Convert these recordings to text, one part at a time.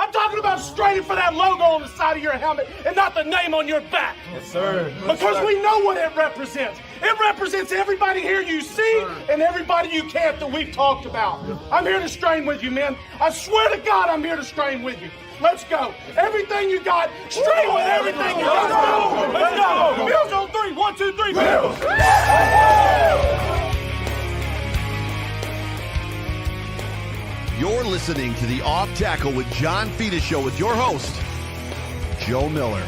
I'm talking about straining for that logo on the side of your helmet and not the name on your back. Yes, sir. Because we know what it represents. It represents everybody here you see and everybody you can't that we've talked about. I'm here to strain with you, men. I swear to God, I'm here to strain with you. Let's go. Everything you got, strain with everything you got. Let's go. Bills on 3. 1, 2, 3. Bills. You're listening to the Off Tackle with John Fina show with your host, Joe Miller.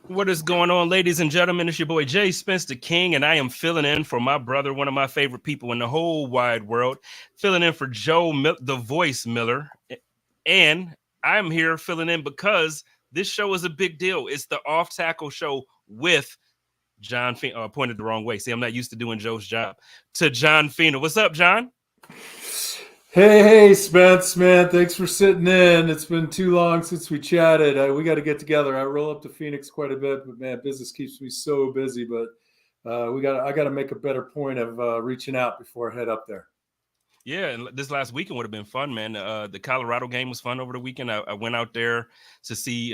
What is going on, ladies and gentlemen? It's your boy Jay Spence the King, and I am filling in for my brother, one of my favorite people in the whole wide world, filling in for Joe, the Voice Miller. And I'm here filling in because this show is a big deal. It's the Off Tackle show with John Fina. I pointed the wrong way. See, I'm not used to doing Joe's job. To John Fina. What's up, John? Hey, Spence, man. Thanks for sitting in. It's been too long since we chatted. We got to get together. I roll up to Phoenix quite a bit, but man, business keeps me so busy. But I got to make a better point of reaching out before I head up there. Yeah, and this last weekend would have been fun, man. The Colorado game was fun over the weekend. I went out there to see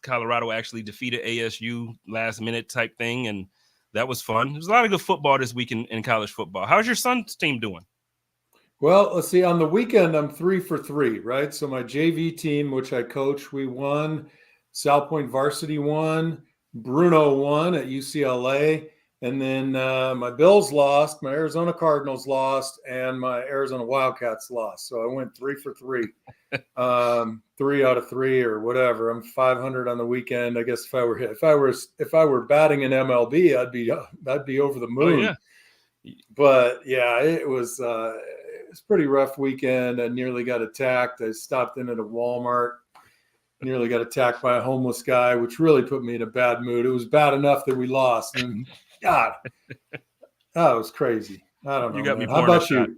Colorado actually defeated ASU last minute type thing, and that was fun. There's a lot of good football this week in college football. How's your son's team doing? Well, let's see. On the weekend, I'm 3 for 3, right? So my JV team, which I coach, we won. South Point Varsity won. Bruno won at UCLA. And then my Bills lost, my Arizona Cardinals lost, and my Arizona Wildcats lost. So I went 3 for 3, 3 out of 3 or whatever. I'm 500 on the weekend. I guess if I were batting in MLB, I'd be over the moon. Oh, yeah. But yeah, it was pretty rough weekend. I nearly got attacked. I stopped in at a Walmart. Nearly got attacked by a homeless guy, which really put me in a bad mood. It was bad enough that we lost. And God, that was crazy. I don't know. You got me. How about you?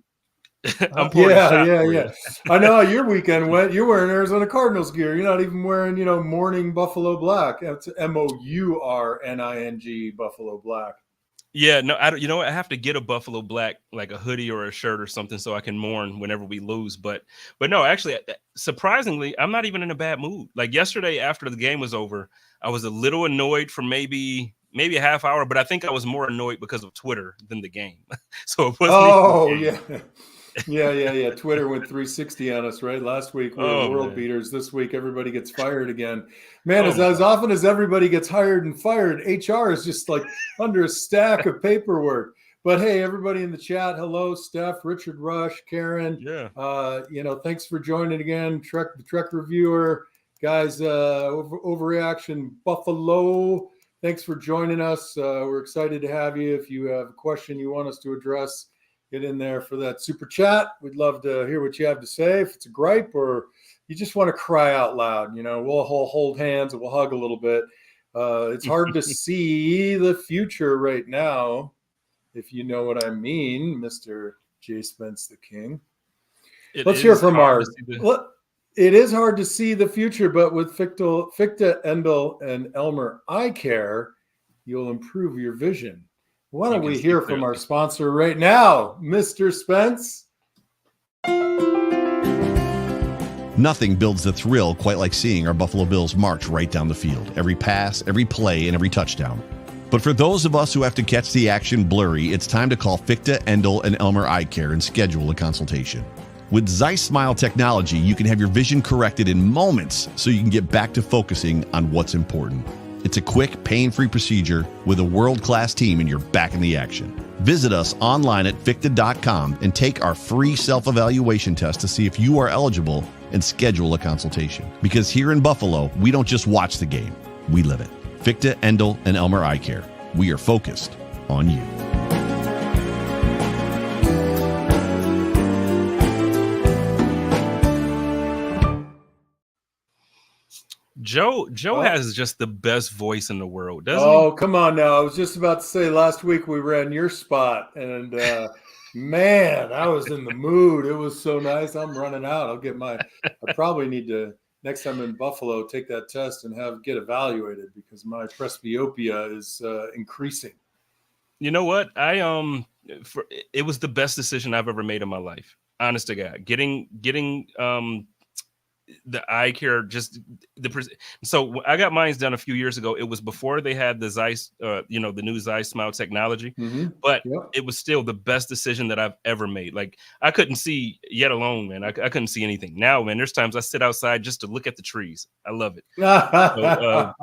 I'm yeah. I know how your weekend went. You're wearing Arizona Cardinals gear. You're not even wearing, morning Buffalo Black. It's MOURNING Buffalo Black. Yeah, no, I have to get a Buffalo Black, like a hoodie or a shirt or something, so I can mourn whenever we lose. But no, actually, surprisingly, I'm not even in a bad mood. Like yesterday, after the game was over, I was a little annoyed for maybe a half hour, but I think I was more annoyed because of Twitter than the game. So it wasn't. Oh yeah. Twitter went 360 on us, right? Last week we were world beaters. This week everybody gets fired again. Man, as often as everybody gets hired and fired, HR is just like under a stack of paperwork. But hey, everybody in the chat, hello, Steph, Richard Rush, Karen. Yeah. Thanks for joining again. The Trek Reviewer, guys, Overreaction Buffalo. Thanks for joining us. We're excited to have you. If you have a question you want us to address, get in there for that super chat. We'd love to hear what you have to say. If it's a gripe or you just want to cry out loud, we'll hold hands and we'll hug a little bit. It's hard to see the future right now, if you know what I mean, Mr. J. Spence the King. Let's hear from ours. It is hard to see the future, but with Ficta, Endel, and Elmer Eye Care, you'll improve your vision. Why don't we hear from our sponsor right now, Mr. Spence? Nothing builds the thrill quite like seeing our Buffalo Bills march right down the field. Every pass, every play, and every touchdown. But for those of us who have to catch the action blurry, it's time to call Ficta, Endel, and Elmer Eye Care and schedule a consultation. With Zeiss Smile technology, you can have your vision corrected in moments so you can get back to focusing on what's important. It's a quick, pain-free procedure with a world-class team, and you're back in the action. Visit us online at ficta.com and take our free self-evaluation test to see if you are eligible and schedule a consultation. Because here in Buffalo, we don't just watch the game, we live it. Ficta, Endel, and Elmer Eye Care. We are focused on you. Joe Oh, has just the best voice in the world, doesn't he? oh, come on now. I was just about to say last week we ran your spot, and man, I was in the mood. It was so nice. I'm running out. I probably need to, next time in Buffalo, take that test and get evaluated because my presbyopia is increasing. You know what? It was the best decision I've ever made in my life. Honest to God, getting the eye care, just so I got mine done a few years ago. It was before they had the Zeiss, the new Zeiss Smile technology, Mm-hmm. but Yep. it was still the best decision that I've ever made. Like I couldn't see, yet alone, man. I couldn't see anything. Now, man, there's times I sit outside just to look at the trees. I love it. So,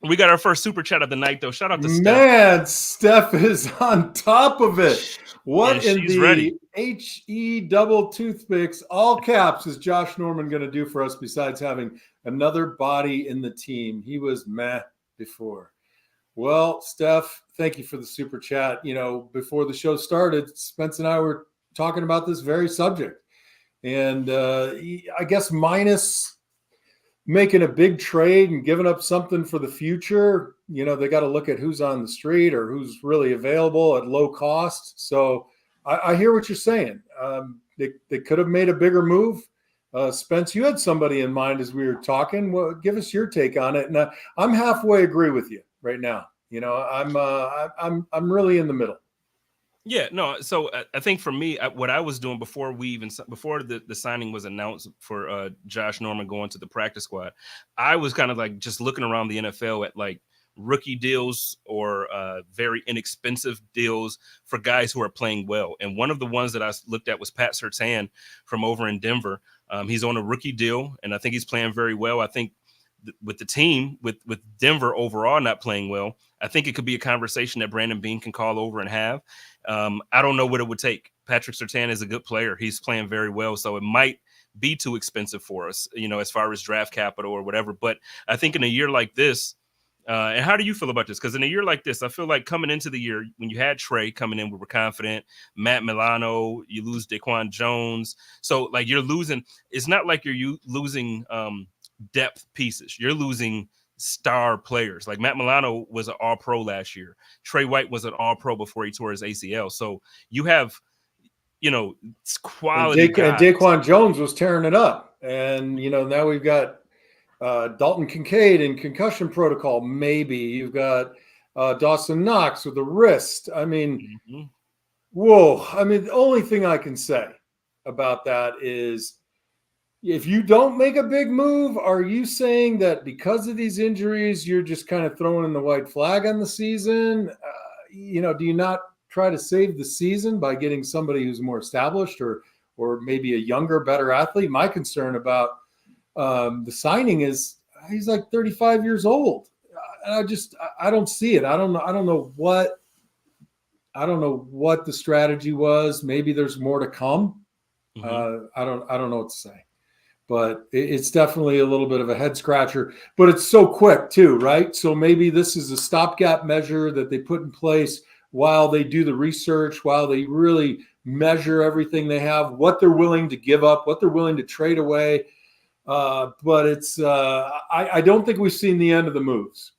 we got our first super chat of the night, though. Shout out to Steph. Man, Steph is on top of it. What Yeah, in she's the ready. HE double toothpicks, all caps, is Josh Norman going to do for us besides having another body in the team? He was meh before. Well, Steph, thank you for the super chat. You know, before the show started, Spence and I were talking about this very subject. And I guess minus making a big trade and giving up something for the future, you know, they got to look at who's on the street or who's really available at low cost. So I hear what you're saying. They could have made a bigger move. Spence, you had somebody in mind as we were talking. Well, give us your take on it. And I'm halfway agree with you right now. You know, I'm really in the middle. Yeah, no. So I think for me, what I was doing before the signing was announced for Josh Norman going to the practice squad, I was kind of like just looking around the NFL at like rookie deals or very inexpensive deals for guys who are playing well. And one of the ones that I looked at was Pat Surtain from over in Denver. He's on a rookie deal, and I think he's playing very well. I think with the team, with Denver overall not playing well, I think it could be a conversation that Brandon Beane can call over and have. I don't know what it would take. Patrick Surtain is a good player. He's playing very well, so it might be too expensive for us, you know, as far as draft capital or whatever. But I think in a year like this, and how do you feel about this? Because in a year like this, I feel like coming into the year, when you had Trey coming in, we were confident. Matt Milano, you lose Daquan Jones. So, like, you're losing. It's not like you're losing depth pieces. You're losing star players. Like Matt Milano was an all-pro last year. Trey White was an all-pro before he tore his ACL. So you have, you know, quality guys. And Daquan Jones was tearing it up. And, you know, now we've got Dalton Kincaid in concussion protocol. Maybe you've got Dawson Knox with a wrist. I mean, whoa. I mean, the only thing I can say about that is if you don't make a big move, are you saying that because of these injuries, you're just kind of throwing in the white flag on the season? You know, do you not try to save the season by getting somebody who's more established or maybe a younger, better athlete? My concern about the signing is he's like 35 years old. I don't see it. I don't know what the strategy was. Maybe there's more to come. I don't know what to say, but it's definitely a little bit of a head scratcher, but it's so quick too, right? So maybe this is a stopgap measure that they put in place while they do the research, while they really measure everything they have, what they're willing to give up, what they're willing to trade away. But it's I don't think we've seen the end of the moves.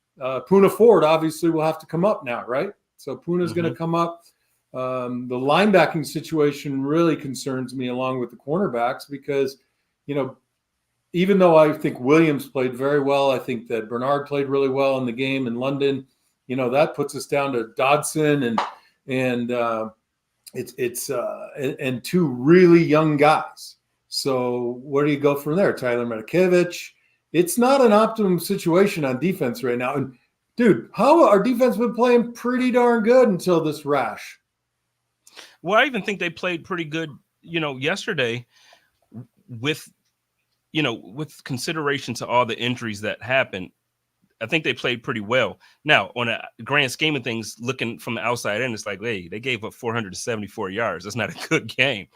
Puna Ford obviously will have to come up now, right? So Puna's going to come up. The linebacking situation really concerns me along with the cornerbacks because, you know, even though I think Williams played very well, I think that Bernard played really well in the game in London. You know, that puts us down to Dodson and two really young guys. So where do you go from there? Tyler Medikevich. It's not an optimum situation on defense right now. And dude, how our defense been playing pretty darn good until this rash. Well, I even think they played pretty good, you know, yesterday with consideration to all the injuries that happened. I think they played pretty well. Now, on a grand scheme of things, looking from the outside in, it's like, hey, they gave up 474 yards. That's not a good game.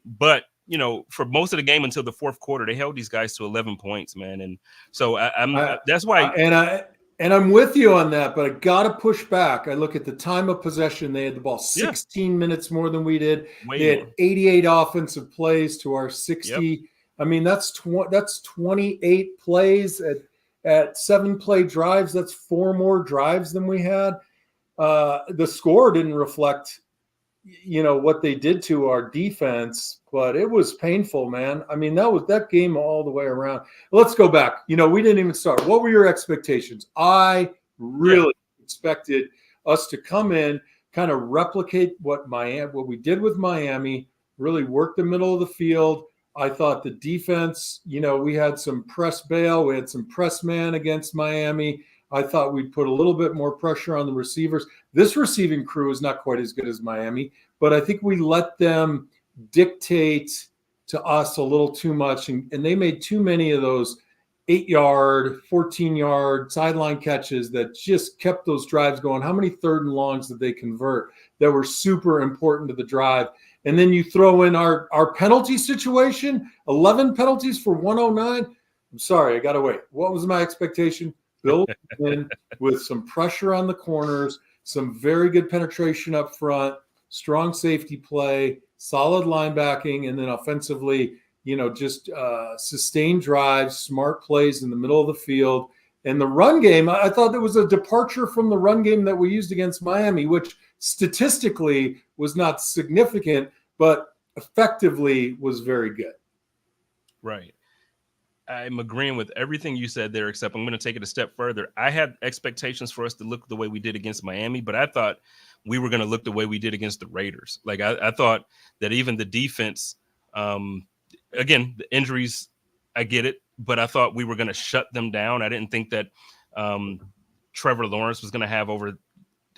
But, you know, for most of the game until the fourth quarter, they held these guys to 11 points, man. And so that's why. And I'm with you on that, but I got to push back. I look at the time of possession. They had the ball 16 minutes more than we did. They had 88 offensive plays to our 60. Yep. I mean, that's 28 plays at 7-play drives. That's 4 more drives than we had. The score didn't reflect, what they did to our defense, but it was painful, man. I mean, that game all the way around. Let's go back. We didn't even start. What were your expectations? I really expected us to come in, kind of replicate what we did with Miami, really work the middle of the field. I thought the defense, we had some press bail, we had some press man against Miami. I thought we'd put a little bit more pressure on the receivers. This receiving crew is not quite as good as Miami, but I think we let them dictate to us a little too much, and they made too many of those 8-yard, 14-yard sideline catches that just kept those drives going. How many 3rd and longs did they convert that were super important to the drive? And then you throw in our penalty situation, 11 penalties for 109. I'm sorry, I got to wait. What was my expectation? Bill in with some pressure on the corners, some very good penetration up front, strong safety play, solid linebacking, and then offensively, just sustained drives, smart plays in the middle of the field. And the run game, I thought there was a departure from the run game that we used against Miami, which statistically was not significant, but effectively was very good. Right. I'm agreeing with everything you said there, except I'm going to take it a step further. I had expectations for us to look the way we did against Miami, but I thought we were going to look the way we did against the Raiders. Like I thought that even the defense, again, the injuries, I get it, but I thought we were going to shut them down. I didn't think that Trevor Lawrence was going to have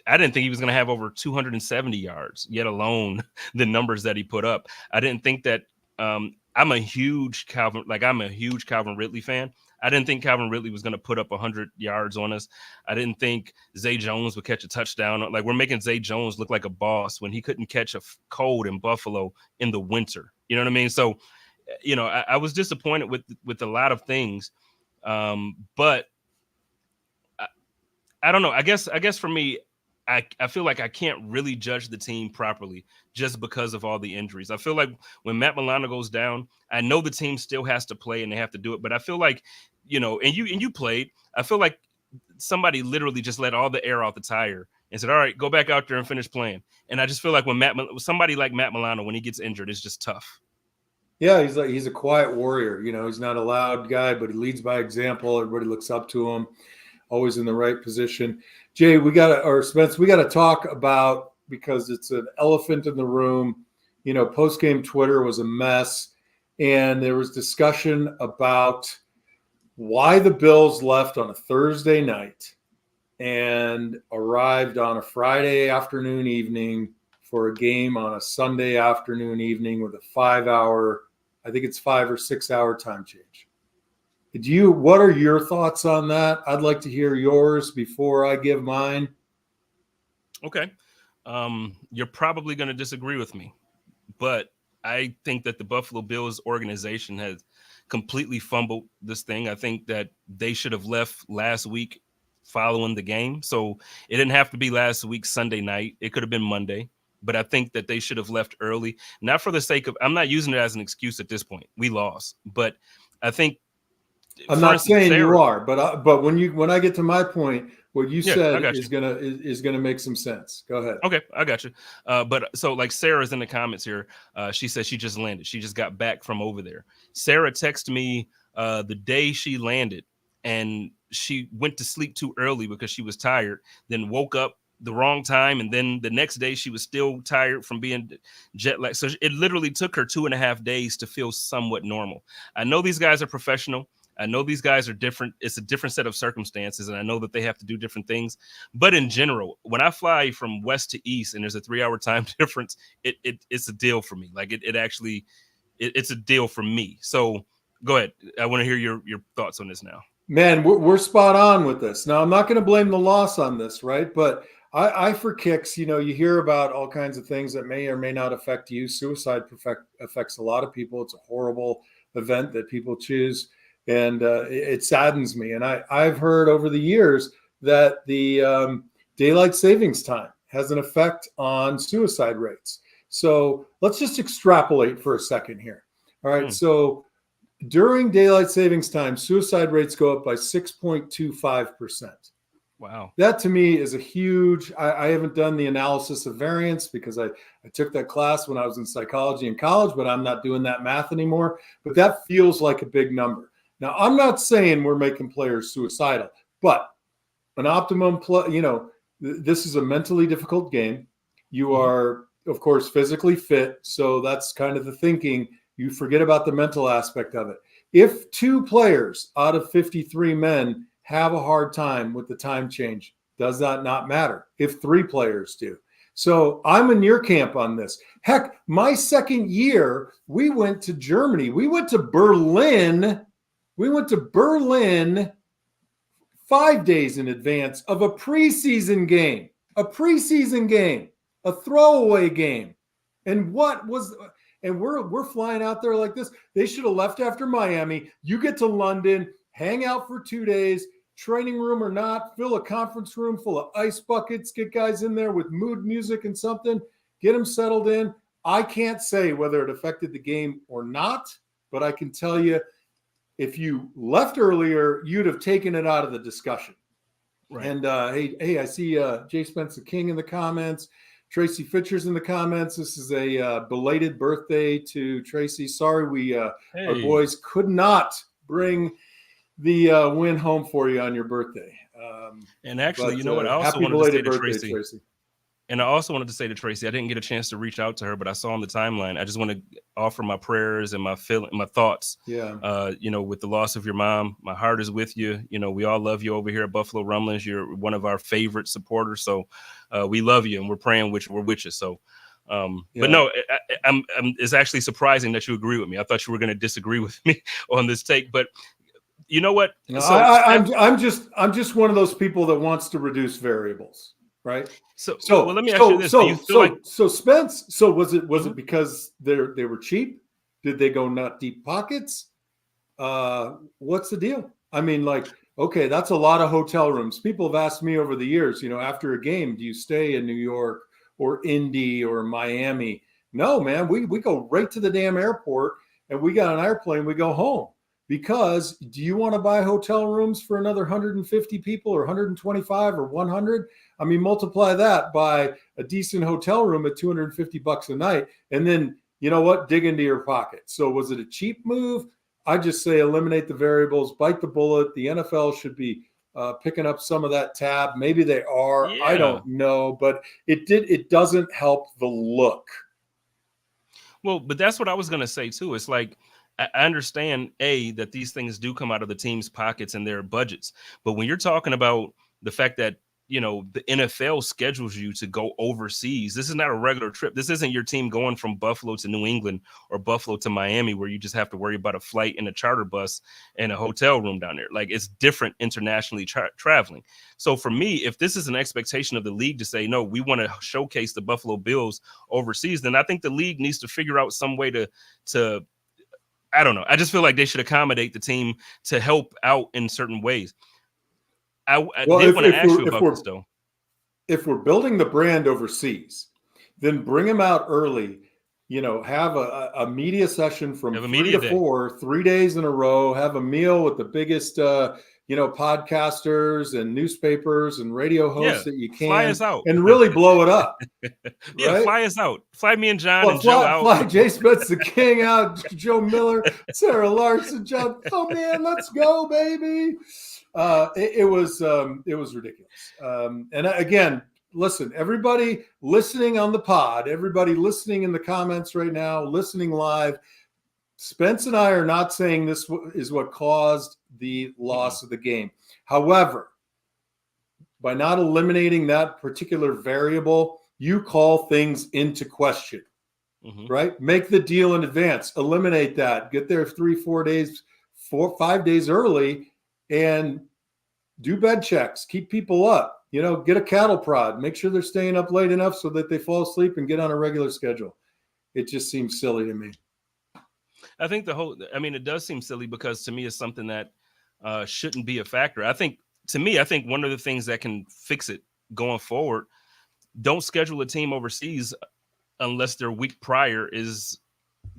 I didn't think he was going to have over 270 yards, yet alone the numbers that he put up. I didn't think that I'm a huge Calvin Ridley fan. I didn't think Calvin Ridley was going to put up 100 yards on us. I didn't think Zay Jones would catch a touchdown. Like, we're making Zay Jones look like a boss when he couldn't catch a cold in Buffalo in the winter. You know what I mean? So, I was disappointed with a lot of things. But I don't know. I guess for me, I feel like I can't really judge the team properly just because of all the injuries. I feel like when Matt Milano goes down, I know the team still has to play and they have to do it, but I feel like, and you played, I feel like somebody literally just let all the air out the tire and said, all right, go back out there and finish playing. And I just feel like when somebody like Matt Milano, when he gets injured, it's just tough. Yeah, he's a quiet warrior. He's not a loud guy, but he leads by example. Everybody looks up to him, always in the right position. Jay, Spence, we got to talk about, because it's an elephant in the room. Post-game Twitter was a mess, and there was discussion about why the Bills left on a Thursday night and arrived on a Friday afternoon evening for a game on a Sunday afternoon evening with a 5 or 6 hour time change. What are your thoughts on that? I'd like to hear yours before I give mine. Okay. You're probably going to disagree with me, but I think that the Buffalo Bills organization has completely fumbled this thing. I think that they should have left last week following the game. So it didn't have to be last week, Sunday night. It could have been Monday, but I think that they should have left early, not for the sake of, I'm not using it as an excuse at this point. We lost, but I think, I'm not saying you are, but when I get to my point, what you said is gonna make some sense. Go ahead. Okay, I got you. But so, like, Sarah's in the comments here. She says she just landed. She just got back from over there. Sarah texted me the day she landed, and she went to sleep too early because she was tired. Then woke up the wrong time, and then the next day she was still tired from being jet lagged. So it literally took her 2.5 days to feel somewhat normal. I know these guys are professional. I know these guys are different. It's a different set of circumstances, and I know that they have to do different things. But in general, when I fly from west to east and there's a 3-hour time difference, it's a deal for me. Like it's a deal for me. So go ahead. I want to hear your thoughts on this now. Man, we're spot on with this. Now, I'm not going to blame the loss on this, right? But I for kicks, you hear about all kinds of things that may or may not affect you. Suicide affects a lot of people. It's a horrible event that people choose. And it saddens me. And I've heard over the years that the daylight savings time has an effect on suicide rates. So let's just extrapolate for a second here. All right. So during daylight savings time, suicide rates go up by 6.25%. Wow. That to me is a huge, I haven't done the analysis of variance because I took that class when I was in psychology in college, but I'm not doing that math anymore. But that feels like a big number. Now, I'm not saying we're making players suicidal, but an optimum play, this is a mentally difficult game. You are, of course, physically fit. So that's kind of the thinking. You forget about the mental aspect of it. If 2 players out of 53 men have a hard time with the time change, does that not matter if 3 players do? So I'm in your camp on this. Heck, my second year, we went to Germany. We went to Berlin. 5 days in advance of a preseason game, a throwaway game. And we're flying out there like this. They should have left after Miami. You get to London, hang out for 2 days, training room or not, fill a conference room full of ice buckets, get guys in there with mood music and something, get them settled in. I can't say whether it affected the game or not, but I can tell you, if you left earlier, you'd have taken it out of the discussion. Right. And hey, I see Jay Spencer King in the comments. Tracy Fitcher's in the comments. This is a belated birthday to Tracy. Sorry, our boys could not bring the win home for you on your birthday. And actually, you know what? I also wanted to say to Tracy. And I also wanted to say to Tracy, I didn't get a chance to reach out to her, but I saw on the timeline. I just want to offer my prayers and my thoughts. Yeah. With the loss of your mom, my heart is with you. We all love you over here at Buffalo Rumblings. You're one of our favorite supporters, so we love you and we're praying we're with you. So, but no, it's actually surprising that you agree with me. I thought you were going to disagree with me on this take, but you know what? No, I'm just one of those people that wants to reduce variables. Right. So well, let me ask you this. Do you feel so Spence, so was it because they were cheap? Did they go not deep pockets? What's the deal? I mean, okay, that's a lot of hotel rooms. People have asked me over the years, after a game, do you stay in New York or Indy or Miami? No, man, we go right to the damn airport and we got an airplane, we go home. Because do you want to buy hotel rooms for another 150 people or 125 or 100? I mean, multiply that by a decent hotel room at $250 a night. And then, you know what? Dig into your pocket. So was it a cheap move? I just say eliminate the variables, bite the bullet. The NFL should be picking up some of that tab. Maybe they are. Yeah. I don't know. But it doesn't help the look. Well, but that's what I was going to say, too. It's like, I understand, that these things do come out of the team's pockets and their budgets. But when you're talking about the fact that, the NFL schedules you to go overseas, this is not a regular trip. This isn't your team going from Buffalo to New England or Buffalo to Miami, where you just have to worry about a flight and a charter bus and a hotel room down there. Like, it's different internationally traveling. So for me, if this is an expectation of the league to say, no, we want to showcase the Buffalo Bills overseas, then I think the league needs to figure out some way to I don't know. I just feel like they should accommodate the team to help out in certain ways. I did want to ask you about this, though. If we're building the brand overseas, then bring them out early. Have a media session from 3 to 4, 3 days in a row. Have a meal with the biggest, podcasters and newspapers and radio hosts that you can. Fly us out. And really blow it up. Yeah, right? Fly us out. Fly me and John and Joe out. Fly Jay Spence the King out, Joe Miller, Sarah Larson, John. Oh, man, let's go, baby. It was ridiculous. And again, listen, everybody listening on the pod, everybody listening in the comments right now, listening live, Spence and I are not saying this is what caused the loss of the game. However, by not eliminating that particular variable, you call things into question, right? Make the deal in advance, eliminate that, get there 3-4 days, 4-5 days early, and do bed checks, keep people up, get a cattle prod, make sure they're staying up late enough so that they fall asleep and get on a regular schedule. It just seems silly to me. I think it does seem silly because to me it's something that shouldn't be a factor. I think one of the things that can fix it going forward, don't schedule a team overseas unless their week prior is,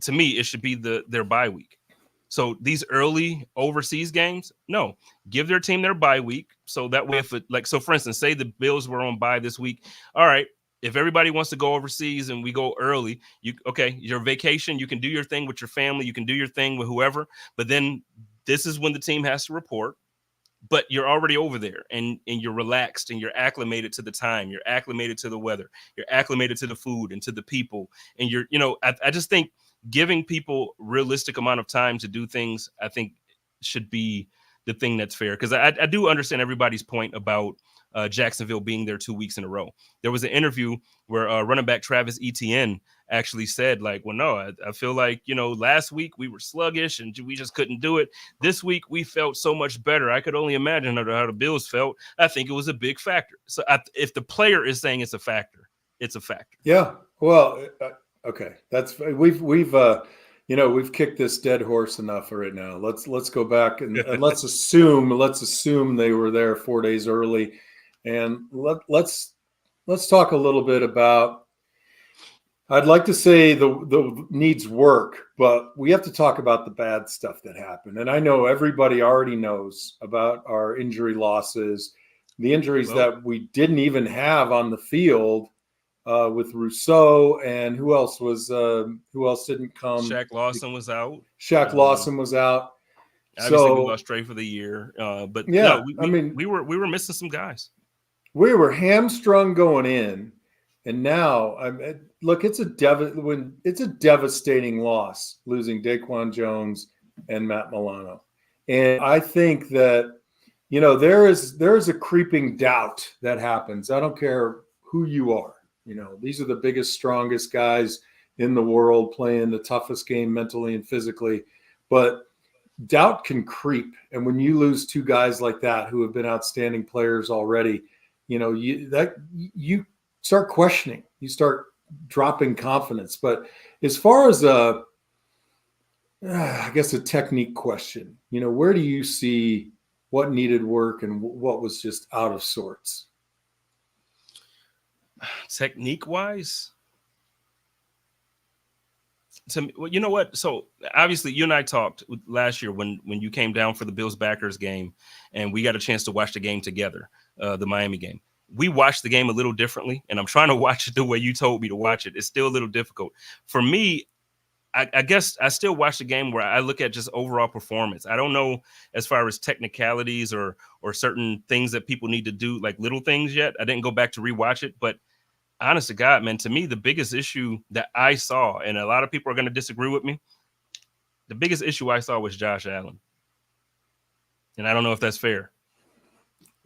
to me, it should be their bye week. So these early overseas games, no, give their team their bye week. So that way, so for instance, say the Bills were on bye this week. All right, if everybody wants to go overseas and we go early, your vacation, you can do your thing with your family, you can do your thing with whoever, but then this is when the team has to report. But you're already over there and you're relaxed and you're acclimated to the time, you're acclimated to the weather, you're acclimated to the food and to the people. And I just think giving people realistic amount of time to do things, I think should be the thing that's fair. Because I do understand everybody's point about Jacksonville being there 2 weeks in a row. There was an interview where running back Travis Etienne actually said, like, well, no, I feel like, last week we were sluggish and we just couldn't do it. This week we felt so much better. I could only imagine how the Bills felt. I think it was a big factor. So if the player is saying it's a factor, it's a factor. Yeah. Well, okay. We've kicked this dead horse enough right now. Let's go back and let's assume they were there 4 days early. And let's talk a little bit about, I'd like to say the needs work, but we have to talk about the bad stuff that happened. And I know everybody already knows about our injury losses, the injuries that we didn't even have on the field with Rousseau, and who else didn't come? Shaq Lawson was out. Lawson was out. Obviously, we lost Trey for the year. But yeah, we were missing some guys. We were hamstrung going in, and now look, it's a devastating loss losing Daquan Jones and Matt Milano, and I think that there is a creeping doubt that happens. I don't care who you are. These are the biggest, strongest guys in the world playing the toughest game mentally and physically, but doubt can creep, and when you lose two guys like that who have been outstanding players already, you start questioning, you start dropping confidence. But as far as I guess a technique question, where do you see what needed work and what was just out of sorts? Technique wise, you know what? So obviously you and I talked last year when you came down for the Bills backers game and we got a chance to watch the game together, the Miami game. We watched the game a little differently, and I'm trying to watch it the way you told me to watch it. It's still a little difficult for me. I guess I still watch the game where I look at just overall performance. I don't know as far as technicalities or certain things that people need to do, like little things yet. I didn't go back to rewatch it, but honest to God, man, to me, the biggest issue that I saw, and a lot of people are going to disagree with me, the biggest issue I saw was Josh Allen. And I don't know if that's fair.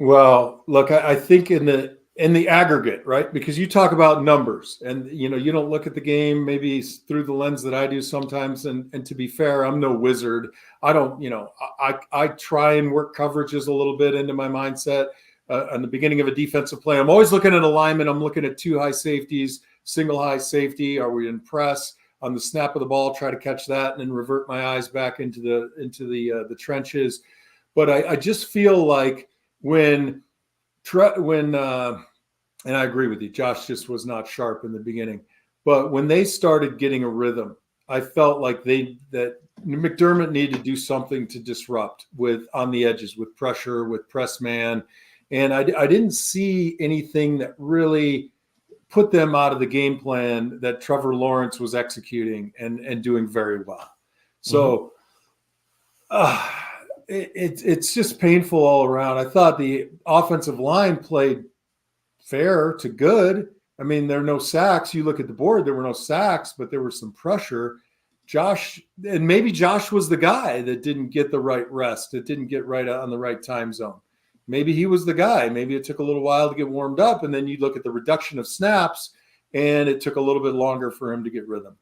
Well, look, I think in the aggregate, right? Because you talk about numbers and, you don't look at the game maybe through the lens that I do sometimes. And to be fair, I'm no wizard. I don't, I try and work coverages a little bit into my mindset. On the beginning of a defensive play, I'm always looking at alignment. I'm looking at two high safeties, single high safety. Are we in press on the snap of the ball? Try to catch that and then revert my eyes back into the trenches. But I just feel like when and I agree with you, Josh just was not sharp in the beginning. But when they started getting a rhythm, I felt like that McDermott needed to do something to disrupt on the edges with pressure, with press man. And I didn't see anything that really put them out of the game plan that Trevor Lawrence was executing and doing very well. So it's just painful all around. I thought the offensive line played fair to good. I mean, there are no sacks. You look at the board, there were no sacks, but there was some pressure. Maybe Josh was the guy that didn't get the right rest, that didn't get right on the right time zone. Maybe he was the guy. Maybe it took a little while to get warmed up, and then you look at the reduction of snaps, and it took a little bit longer for him to get rhythm.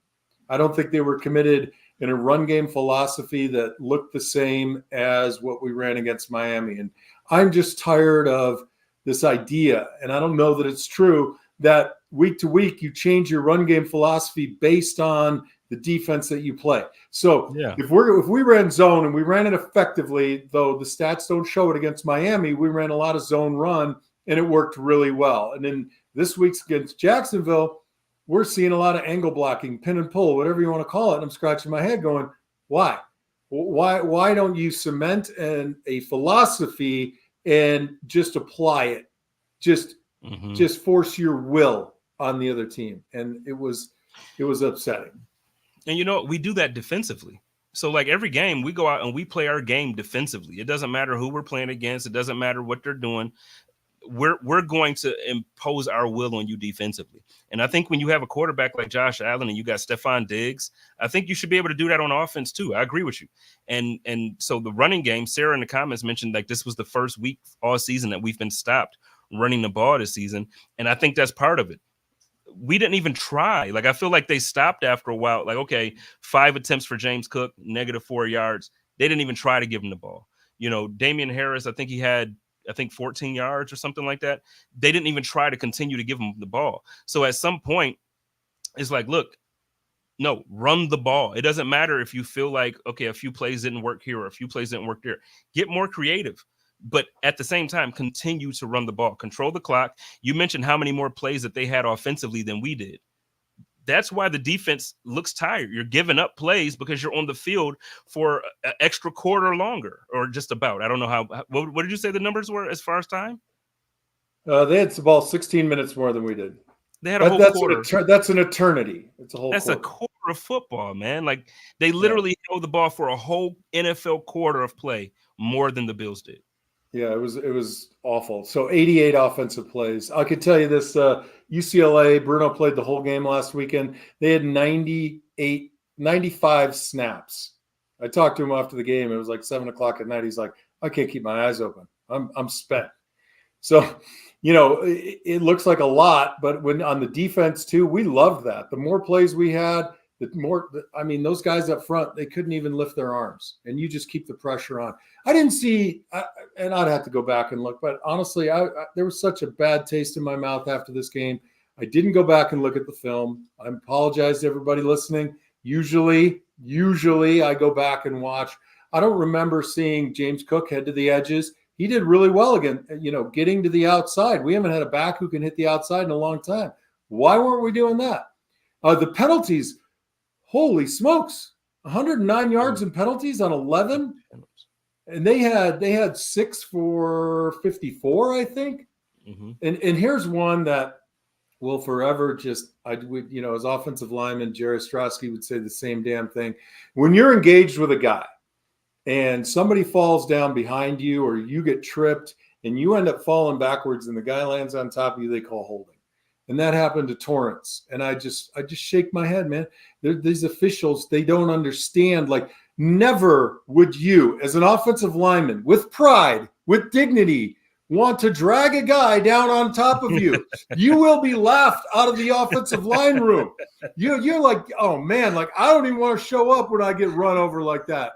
I don't think they were committed in a run game philosophy that looked the same as what we ran against Miami. And I'm just tired of this idea, and I don't know that it's true, that week to week you change your run game philosophy based on the defense that you play. So if we ran zone and we ran it effectively, though the stats don't show it against Miami, we ran a lot of zone run and it worked really well. And then this week's against Jacksonville, we're seeing a lot of angle blocking, pin and pull, whatever you want to call it. And I'm scratching my head going, why? Why don't you cement a philosophy and just apply it? Just force your will on the other team. And it was upsetting. And we do that defensively. So like every game we go out and we play our game defensively. It doesn't matter who we're playing against. It doesn't matter what they're doing. We're going to impose our will on you defensively. And I think when you have a quarterback like Josh Allen and you got Stephon Diggs, I think you should be able to do that on offense too. I agree with you. And so the running game, Sarah in the comments mentioned like this was the first week all season that we've been stopped running the ball this season. And I think that's part of it. We didn't even try. Like, I feel like they stopped after a while. Like, okay, 5 attempts for James Cook, -4 yards. They didn't even try to give him the ball. Damian Harris, I think he had 14 yards or something like that. They didn't even try to continue to give him the ball. So at some point, it's like, look, no, run the ball. It doesn't matter if you feel like, okay, a few plays didn't work here or a few plays didn't work there. Get more creative. But at the same time, continue to run the ball, control the clock. You mentioned how many more plays that they had offensively than we did. That's why the defense looks tired. You're giving up plays because you're on the field for an extra quarter longer, or just about. I don't know what did you say the numbers were as far as time? They had the ball 16 minutes more than we did. They had a whole quarter. That's an eternity. It's a whole That's quarter. a quarter of football, man. Like, they literally held the ball for a whole NFL quarter of play more than the Bills did. Yeah, it was awful. So 88 offensive plays. I could tell you this, UCLA, Bruno played the whole game last weekend. They had 95 snaps. I talked to him after the game. It was like 7:00 at night. He's like, I can't keep my eyes open. I'm spent. So, it looks like a lot, but when on the defense too, we loved that. The more plays we had, those guys up front, they couldn't even lift their arms, and you just keep the pressure on. I didn't see, and I'd have to go back and look, but honestly, there was such a bad taste in my mouth after this game. I didn't go back and look at the film. I apologize to everybody listening. Usually I go back and watch. I don't remember seeing James Cook head to the edges. He did really well again, getting to the outside. We haven't had a back who can hit the outside in a long time. Why weren't we doing that? The penalties, holy smokes, 109 yards in penalties on 11. And they had 6 for 54, I think. Mm-hmm. And here's one that will forever as offensive lineman, Jerry Ostrowski would say the same damn thing. When you're engaged with a guy and somebody falls down behind you or you get tripped and you end up falling backwards and the guy lands on top of you, they call holding. And that happened to Torrance. And I just shake my head, man. These officials, they don't understand. Like, never would you, as an offensive lineman, with pride, with dignity, want to drag a guy down on top of you. You will be laughed out of the offensive line room. You're like, oh, man, like, I don't even want to show up when I get run over like that.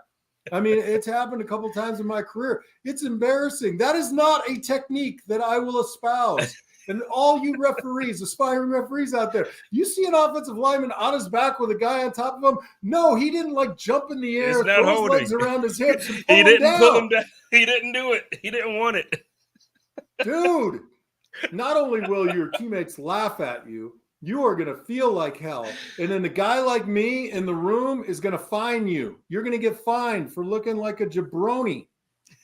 I mean, it's happened a couple times in my career. It's embarrassing. That is not a technique that I will espouse. And all you referees, aspiring referees out there, you see an offensive lineman on his back with a guy on top of him. No, he didn't like jump in the air, throw his legs around his hips, and pull he didn't him down. Pull him down. He didn't do it. He didn't want it. Dude, not only will your teammates laugh at you, you are going to feel like hell. And then the guy like me in the room is going to fine you. You're going to get fined for looking like a jabroni.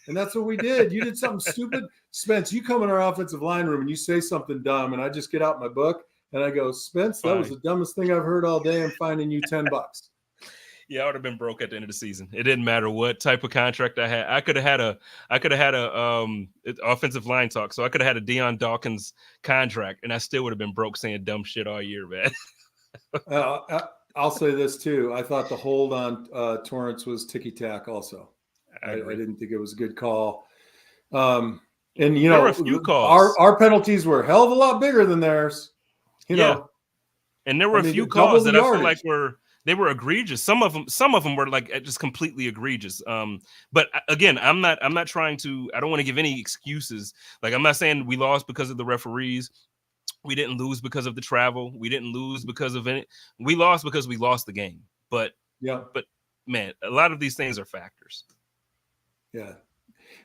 And that's what we did. You did something stupid. Spence, you come in our offensive line room and you say something dumb, and I just get out my book and I go, Spence, that was the dumbest thing I've heard all day. I'm finding you $10. Yeah, I would have been broke at the end of the season. It didn't matter what type of contract I had. I could have had a offensive line talk. So I could have had a Deion Dawkins contract, and I still would have been broke saying dumb shit all year, man. I'll say this too. I thought the hold on Torrance was ticky-tack also. I didn't think it was a good call. And, there were a few calls. Our penalties were a hell of a lot bigger than theirs. You know. And there were a few calls that I feel like were egregious. Some of them were like just completely egregious. But again, I don't want to give any excuses. Like, I'm not saying we lost because of the referees. We didn't lose because of the travel. We didn't lose because of any. We lost because we lost the game. But man, a lot of these things are factors. Yeah.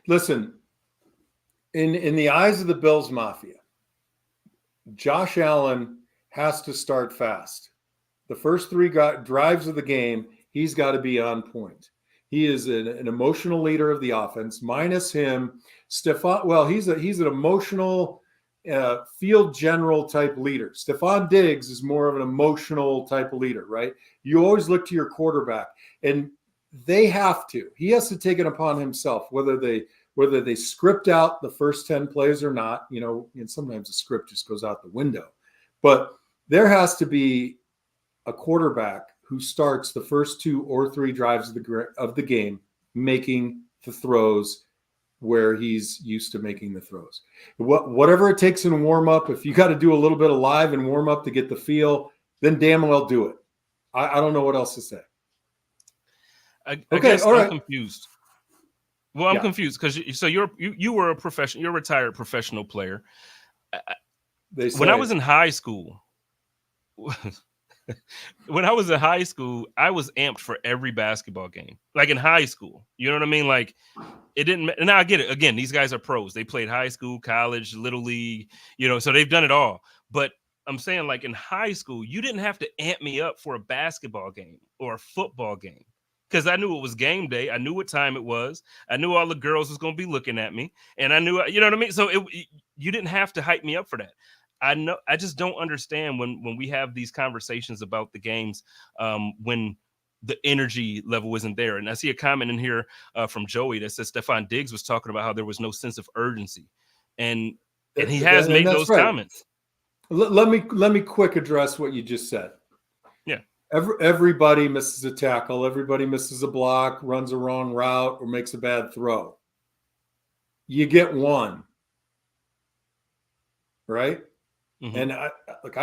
Listen, in the eyes of the Bills Mafia, Josh Allen has to start fast. The first 3 drives of the game, he's got to be on point. He is an emotional leader of the offense. Minus him, Stephon. Well, he's an emotional field general type leader. Stephon Diggs is more of an emotional type of leader, right? You always look to your quarterback, and they have to. He has to take it upon himself, whether they script out the first 10 plays or not. And sometimes the script just goes out the window. But there has to be a quarterback who starts the first 2 or 3 drives of the game making the throws where he's used to making the throws. Whatever it takes in warm up, if you got to do a little bit of live and warm up to get the feel, then damn well do it. I don't know what else to say. I guess I'm confused. Well, I'm confused because you were you're a retired professional player. When I was in high school, I was amped for every basketball game. Like in high school, you know what I mean? Like it didn't. And now I get it. Again, these guys are pros. They played high school, college, little league. So they've done it all. But I'm saying, like in high school, you didn't have to amp me up for a basketball game or a football game. Because I knew it was game day. I knew what time it was. I knew all the girls was going to be looking at me. And I knew, you know what I mean? So you didn't have to hype me up for that. I just don't understand when we have these conversations about the games when the energy level isn't there. And I see a comment in here from Joey that says Stephon Diggs was talking about how there was no sense of urgency. And he has made those comments. Let me quick address what you just said. Yeah. Everybody misses a tackle. Everybody misses a block, runs a wrong route, or makes a bad throw. You get one, right? Mm-hmm. And I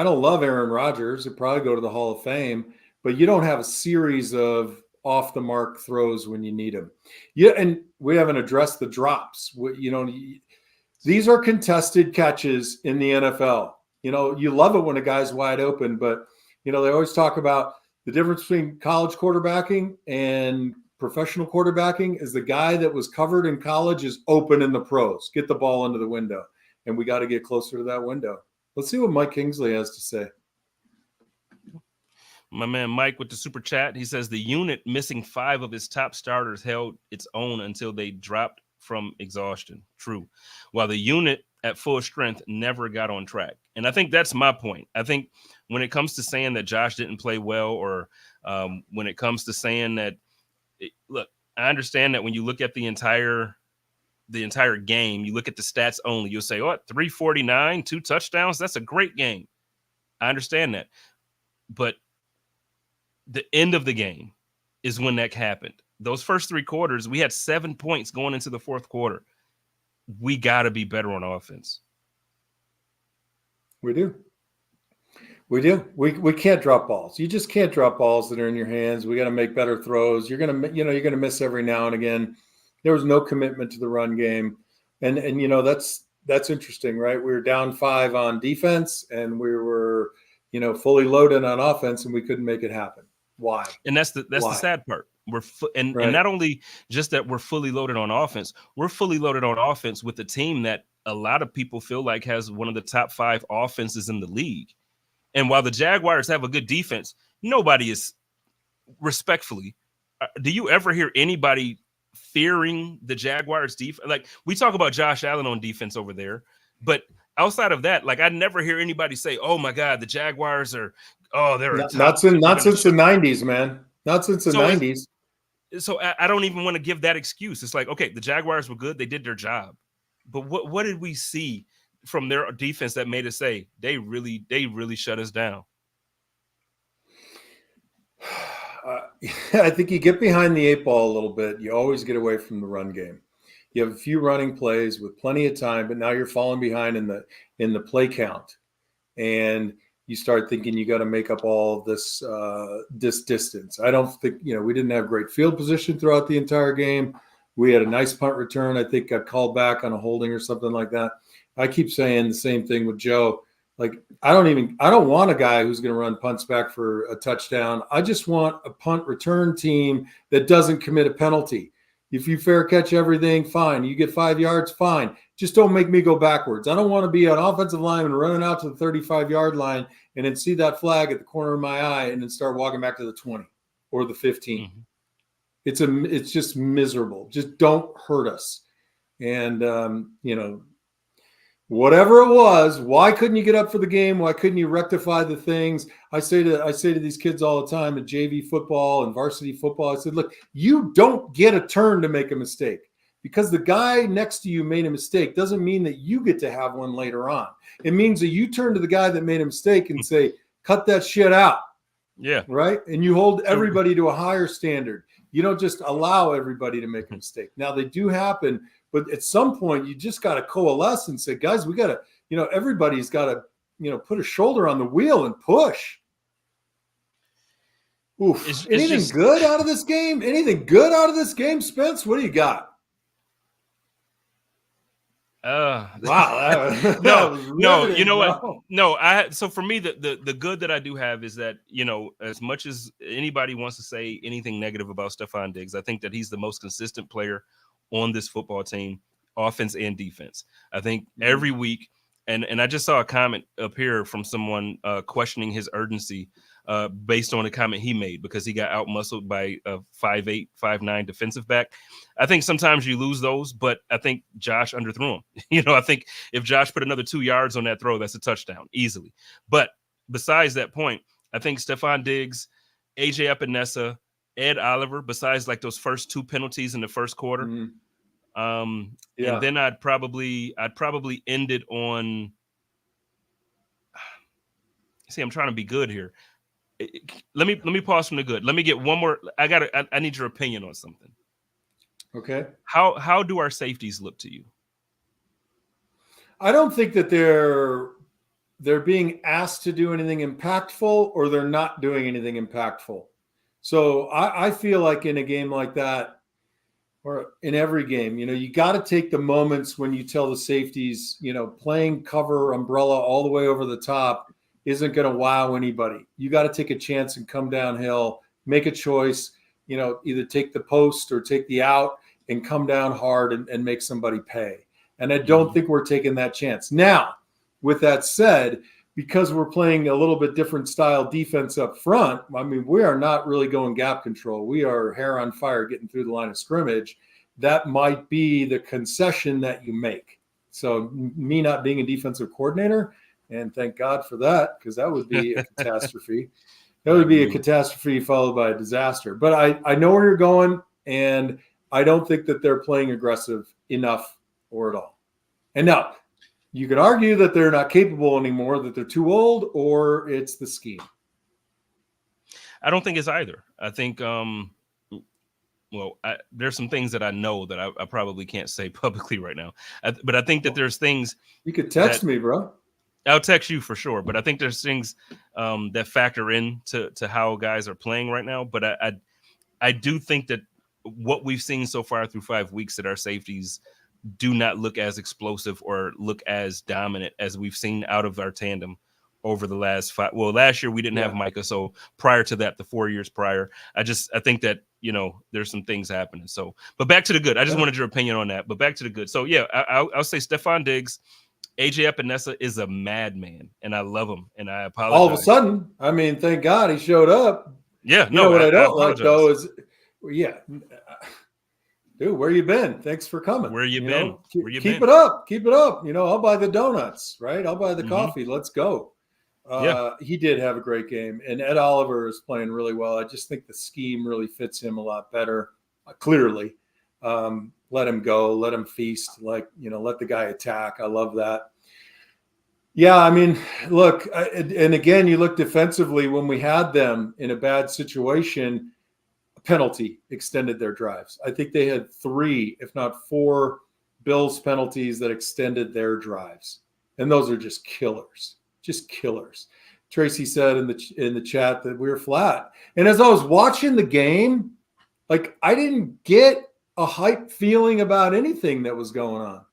don't love Aaron Rodgers. He'd probably go to the Hall of Fame, but you don't have a series of off the mark throws when you need them. Yeah, and we haven't addressed the drops. These are contested catches in the NFL. You love it when a guy's wide open, but they always talk about the difference between college quarterbacking and professional quarterbacking is the guy that was covered in college is open in the pros. Get the ball into the window, and we got to get closer to that window. Let's see what Mike Kingsley has to say. My man Mike with the super chat, he says the unit missing 5 of its top starters held its own until they dropped from exhaustion. True. While the unit at full strength never got on track. And I think that's my point. I think when it comes to saying that Josh didn't play well, or when it comes to saying that, look, I understand that when you look at the entire game, you look at the stats only, you'll say, 349, 2 touchdowns. That's a great game. I understand that. But the end of the game is when that happened. Those first 3 quarters, we had 7 points going into the fourth quarter. We got to be better on offense. We do. We can't drop balls. You just can't drop balls that are in your hands. We got to make better throws. You're going to miss every now and again. There was no commitment to the run game. And that's interesting, right? We were down 5 on defense and we were, fully loaded on offense and we couldn't make it happen. Why? And that's the sad part. And not only just that we're fully loaded on offense, we're fully loaded on offense with a team that a lot of people feel like has one of the top 5 offenses in the league. And while the Jaguars have a good defense, nobody is respectfully. Do you ever hear anybody fearing the Jaguars defense? Like we talk about Josh Allen on defense over there, but outside of that, like I never hear anybody say, "Oh my God, the Jaguars are they're not since the 90s, man. Not since the 90s." So I don't even want to give that excuse. It's like, okay, the Jaguars were good. They did their job. But what did we see from their defense that made us say they really shut us down? I think you get behind the 8 ball a little bit. You always get away from the run game. You have a few running plays with plenty of time, but now you're falling behind in the play count. And you start thinking you got to make up all this distance. I don't think, we didn't have great field position throughout the entire game. We had a nice punt return. I think got called back on a holding or something like that. I keep saying the same thing with Joe. Like, I don't want a guy who's going to run punts back for a touchdown. I just want a punt return team that doesn't commit a penalty. If you fair catch everything, fine. You get 5 yards, fine. Just don't make me go backwards. I don't want to be an offensive lineman running out to the 35-yard line and then see that flag at the corner of my eye and then start walking back to the 20 or the 15. Mm-hmm. It's just miserable. Just don't hurt us. And whatever it was, why couldn't you get up for the game? Why couldn't you rectify the things? I say to these kids all the time at JV football and varsity football, I said, look, you don't get a turn to make a mistake. Because the guy next to you made a mistake doesn't mean that you get to have one later on. It means that you turn to the guy that made a mistake and say, cut that shit out. Yeah. Right? And you hold everybody to a higher standard. You don't just allow everybody to make a mistake. Now, they do happen, but at some point, you just got to coalesce and say, guys, we got to, everybody's got to, put a shoulder on the wheel and push. Oof. Anything good out of this game? Anything good out of this game, Spence? What do you got? Wow. No, you know what? No, so for me, the good that I do have is that, as much as anybody wants to say anything negative about Stefon Diggs, I think that he's the most consistent player on this football team, offense and defense. I think every week, and I just saw a comment up here from someone questioning his urgency based on a comment he made because he got out-muscled by a 5'8", 5'9" defensive back. I think sometimes you lose those, but I think Josh underthrew him. I think if Josh put another 2 yards on that throw, that's a touchdown easily. But besides that point, I think Stefon Diggs, AJ Epinesa, Ed Oliver, besides like those first 2 penalties in the first quarter, and then I'd probably end it on. See, I'm trying to be good here. Let me pause from the good. Let me get one more. I need your opinion on something. Okay. How do our safeties look to you? I don't think that they're being asked to do anything impactful or they're not doing anything impactful. So I feel like in a game like that, or in every game, you got to take the moments when you tell the safeties, playing cover umbrella all the way over the top isn't going to wow anybody. You got to take a chance and come downhill, make a choice, either take the post or take the out and come down hard and make somebody pay. And I don't think we're taking that chance. Now, with that said, because we're playing a little bit different style defense up front, I mean, we are not really going gap control. We are hair on fire getting through the line of scrimmage. That might be the concession that you make. So me not being a defensive coordinator, and thank God for that, because that would be a catastrophe. That would be a catastrophe followed by a disaster. But I know where you're going, and I don't think that they're playing aggressive enough or at all. And now, you could argue that they're not capable anymore, that they're too old, or it's the scheme. I don't think it's either. I think, there's some things that I know that I probably can't say publicly right now. But I think that there's things. You could text me, bro. I'll text you for sure. But I think there's things that factor in to how guys are playing right now. But I do think that what we've seen so far through 5 weeks, that our safeties do not look as explosive or look as dominant as we've seen out of our tandem over the last 5. Well, last year we didn't have Micah. So prior to that, the 4 years prior, I think that, there's some things happening. So, but back to the good. I just wanted your opinion on that, but back to the good. So I'll say Stefon Diggs, AJ Epinesa is a madman and I love him. And I apologize. All of a sudden, I mean, thank God he showed up. Yeah. What I don't like though is, dude, where you been? Thanks for coming. Where you been? Keep it up. Keep it up. I'll buy the donuts, right? I'll buy the coffee. Let's go. He did have a great game. And Ed Oliver is playing really well. I just think the scheme really fits him a lot better, clearly. Let him go. Let him feast. Let the guy attack. I love that. Yeah, I mean, look, and again, you look defensively when we had them in a bad situation, penalty extended their drives. I think they had 3, if not 4, Bills penalties that extended their drives. And those are just killers. Tracy said in the chat that we were flat. And as I was watching the game, like I didn't get a hype feeling about anything that was going on.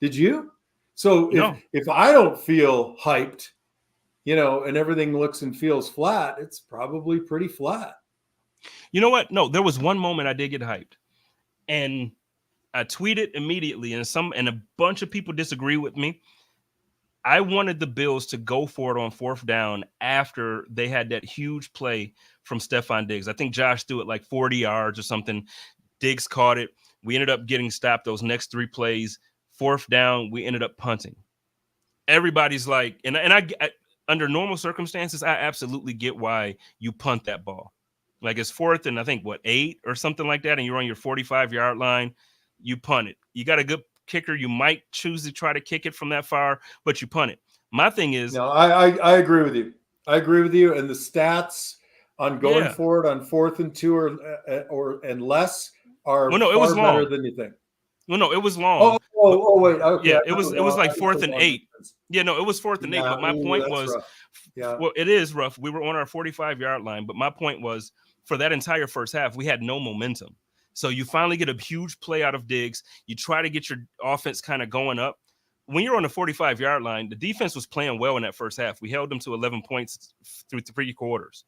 Did you? So if I don't feel hyped, and everything looks and feels flat, it's probably pretty flat. You know what? No, there was one moment I did get hyped, and I tweeted immediately, and a bunch of people disagree with me. I wanted the Bills to go for it on 4th down after they had that huge play from Stephon Diggs. I think Josh threw it like 40 yards or something. Diggs caught it. We ended up getting stopped those next 3 plays. 4th down, we ended up punting. Everybody's like, and I under normal circumstances, I absolutely get why you punt that ball. Like it's 4th and I think 8 or something like that, and you're on your 45-yard line, you punt it. You got a good kicker, you might choose to try to kick it from that far, but you punt it. My thing is, no, I agree with you. I agree with you, and the stats on going forward on 4th and 2 or and less are it was far long. better than you think. Well, no, it was long. Wait. Okay. Yeah, it was like 4th and 8. Yeah, no, it was 4th and 8. But my point was, well, it is rough. We were on our 45-yard line, but my point was, for that entire first half, we had no momentum. So you finally get a huge play out of Diggs. You try to get your offense kind of going up. When you're on the 45-yard line, the defense was playing well in that first half. We held them to 11 points through 3 quarters.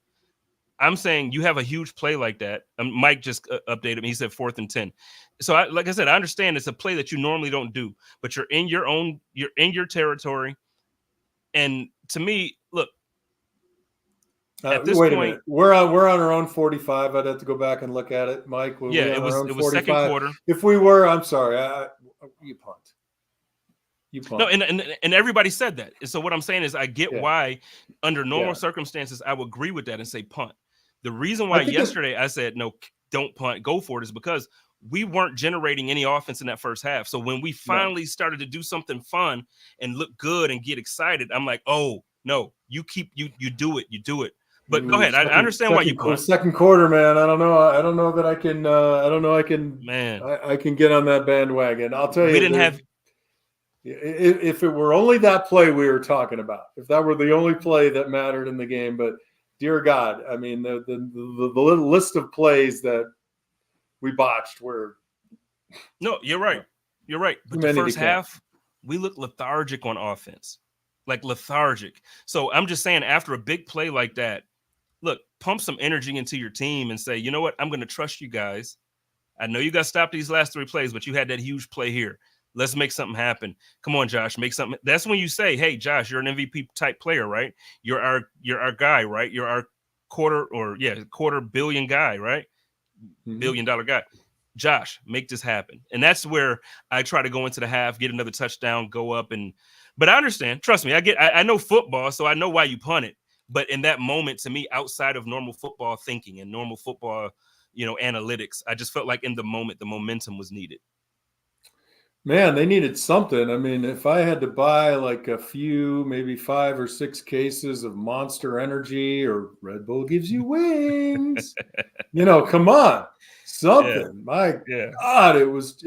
I'm saying you have a huge play like that. Mike just updated me. He said 4th and 10. So, like I said, I understand it's a play that you normally don't do, but you're in your territory. And to me, look, at this wait point, a minute. We're on our own 45. I'd have to go back and look at it, Mike. It was second quarter. If we were, I'm sorry, you punt. No, and everybody said that. And so what I'm saying is, I get why, under normal circumstances, I would agree with that and say punt. The reason why yesterday I said no, don't punt, go for it, is because we weren't generating any offense in that first half. So when we finally started to do something fun and look good and get excited, I'm like, oh no, you do it. But go ahead. I understand why you punt. Second quarter, man. I don't know that I can. I can get on that bandwagon. I'll tell you. We didn't have. If it were only that play we were talking about, if that were the only play that mattered in the game, but dear God, I mean, the list of plays that we botched were. No, you're right. You're right. But the first half, we looked lethargic on offense, like lethargic. So I'm just saying, after a big play like that, look, pump some energy into your team and say, you know what? I'm going to trust you guys. I know you got stopped these last 3 plays, but you had that huge play here. Let's make something happen. Come on, Josh, make something. That's when you say, hey, Josh, you're an MVP type player, right? You're our guy, right? You're our quarter billion guy, right? $1 billion guy. Josh, make this happen. And that's where I try to go into the half, get another touchdown, go up. But I understand. Trust me, I know football, so I know why you punt it. But in that moment, to me, outside of normal football thinking and normal football, analytics, I just felt like in the moment, the momentum was needed. Man, they needed something. I mean, if I had to buy like a few, maybe 5 or 6 cases of Monster Energy or Red Bull gives you wings, come on, something. My God, it was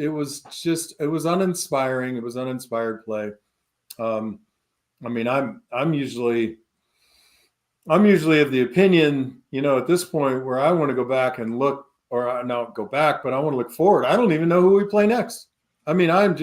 uninspiring. It was uninspired play. I mean, I'm usually of the opinion, at this point where I want to go back and look, or not go back, but I want to look forward. I don't even know who we play next. I mean, I'm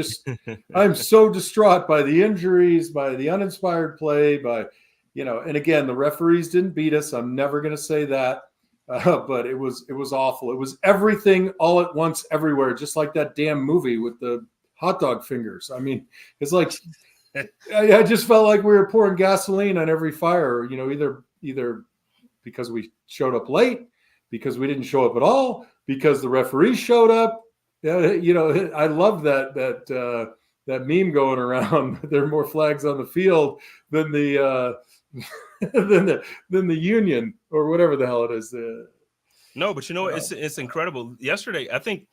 so distraught by the injuries, by the uninspired play, and again, the referees didn't beat us. I'm never going to say that, but it was awful. It was everything all at once, everywhere, just like that damn movie with the hot dog fingers. I mean, it's like, I just felt like we were pouring gasoline on every fire, either because we showed up late, because we didn't show up at all, because the referees showed up. Yeah, I love that meme going around. There are more flags on the field than the than the union or whatever the hell it is. No, but it's incredible. Yesterday, I think,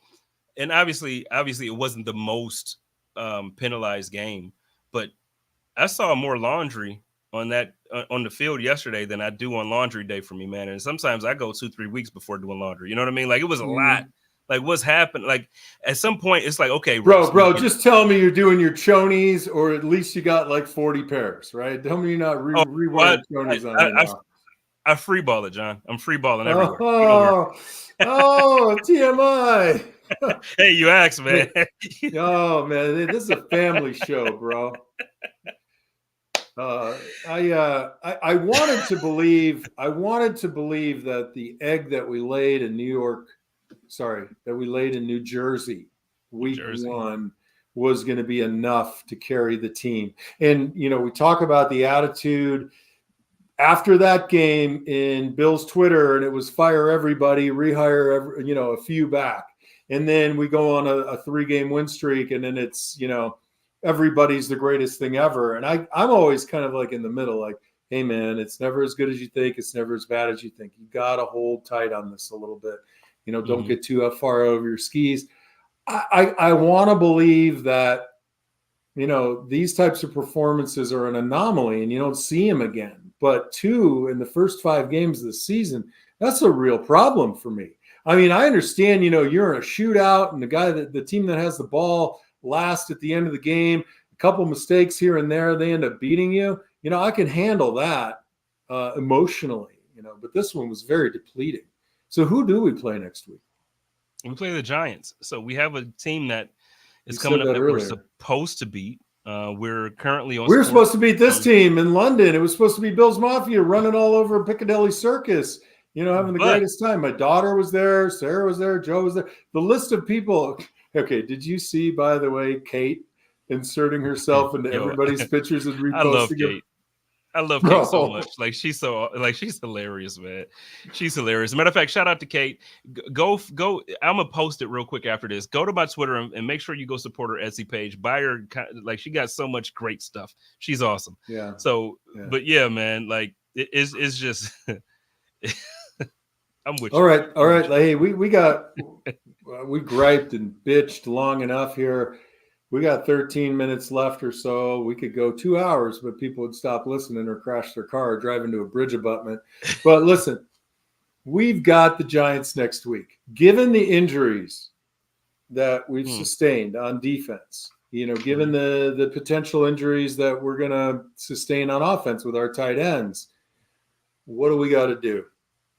and obviously it wasn't the most penalized game, but I saw more laundry on the field yesterday than I do on laundry day for me, man. And sometimes I go 2-3 weeks before doing laundry. You know what I mean? Like, it was a lot. Like, what's happened? Like, at some point, it's like, okay, bro, just tell me you're doing your chonies, or at least you got like 40 pairs, right? Tell me you're not rewearing chonies on. I free ball it, John. I'm free balling everywhere. TMI. Hey, you asked, man. Oh man, this is a family show, bro. I wanted to believe that the egg that we laid in New Jersey week 1 was going to be enough to carry the team. And we talk about the attitude after that game in Bill's Twitter, and it was fire everybody, rehire a few back. And then we go on a 3-game win streak, and then it's, everybody's the greatest thing ever. And I'm always kind of like in the middle, like, hey, man, it's never as good as you think. It's never as bad as you think. You got to hold tight on this a little bit. Don't get too far over your skis. I want to believe that, these types of performances are an anomaly and you don't see them again. But 2 in the first 5 games of the season, that's a real problem for me. I mean, I understand, you're in a shootout and the team that has the ball last at the end of the game, a couple mistakes here and there, they end up beating you. I can handle that emotionally, but this one was very depleting. So who do we play next week? We play the Giants. So we have a team that is coming up that we're supposed to beat. We're currently on. We're supposed to beat this team in London. It was supposed to be Bill's Mafia running all over Piccadilly Circus, having the greatest time. My daughter was there. Sarah was there. Joe was there. The list of people. Okay, did you see, by the way, Kate inserting herself into everybody's pictures and reposting? I love Kate. I love Kate so much. Like she's hilarious, man. She's hilarious. Matter of fact, shout out to Kate. Go. I'm gonna post it real quick after this. Go to my Twitter and make sure you go support her Etsy page. Buy her, like she got so much great stuff. She's awesome. Yeah. So, yeah. But yeah, man, like it's just. I'm with you. All right. Hey, we griped and bitched long enough here. We got 13 minutes left or so. We could go 2 hours, but people would stop listening or crash their car or drive into a bridge abutment. But listen, we've got the Giants next week. Given the injuries that we've sustained on defense, given the potential injuries that we're going to sustain on offense with our tight ends, what do we got to do?